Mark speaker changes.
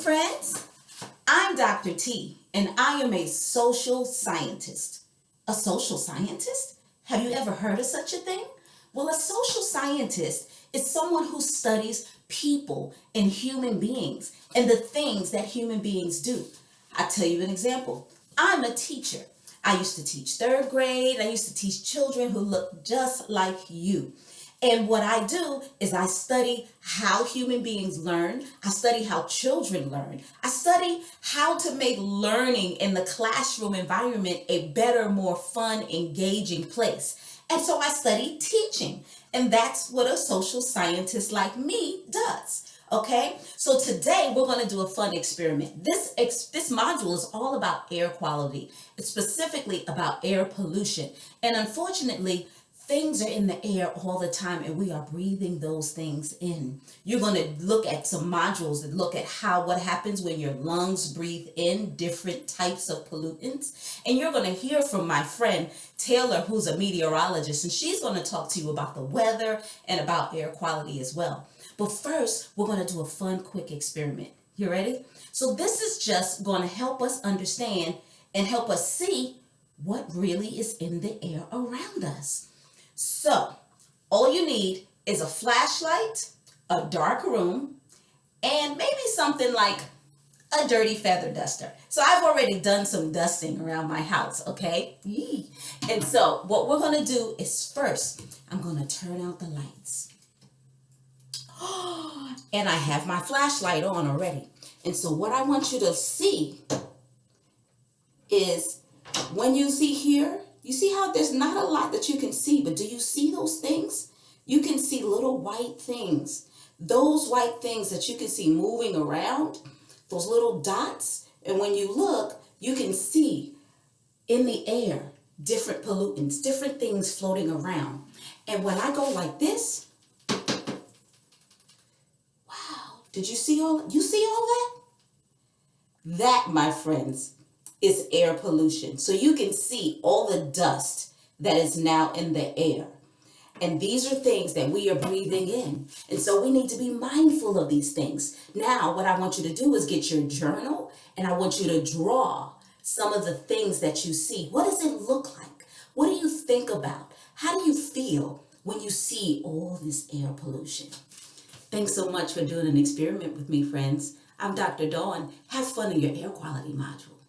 Speaker 1: friends. I'm Dr. T, and I am a social scientist. A social scientist? Have you ever heard of such a thing? Well, a social scientist is someone who studies people and human beings and the things that human beings do. I'll tell you an example. I'm a teacher. I used to teach third grade. I used to teach children who look just like you. And what I do is I study how human beings learn. I study how children learn. I study how to make learning in the classroom environment a better, more fun, engaging place. And so I study teaching. And that's what a social scientist like me does. Okay, so today we're going to do a fun experiment. This module is all about air quality. It's specifically about air pollution. And unfortunately, things are in the air all the time and we are breathing those things in. You're going to look at some modules that look at what happens when your lungs breathe in different types of pollutants. And you're going to hear from my friend Taylor, who's a meteorologist, and she's going to talk to you about the weather and about air quality as well. But first, we're going to do a fun, quick experiment. You ready? So this is just going to help us understand and help us see what really is in the air around us. So all you need is a flashlight, a dark room, and maybe something like a dirty feather duster. So I've already done some dusting around my house, okay? Yee. And so what we're going to do is first, I'm going to turn out the lights. And I have my flashlight on already. And so what I want you to see is when you see here, you see how there's not a lot that you can see, but do you see those things? You can see little white things. Those white things that you can see moving around, those little dots. And when you look, you can see in the air different pollutants, different things floating around. And when I go like this, did you see all that? That, my friends, is air pollution. So you can see all the dust that is now in the air. And these are things that we are breathing in. And so we need to be mindful of these things. Now, what I want you to do is get your journal and I want you to draw some of the things that you see. What does it look like? What do you think about? How do you feel when you see all this air pollution? Thanks so much for doing an experiment with me, friends. I'm Dr. Dawn. Have fun in your air quality module.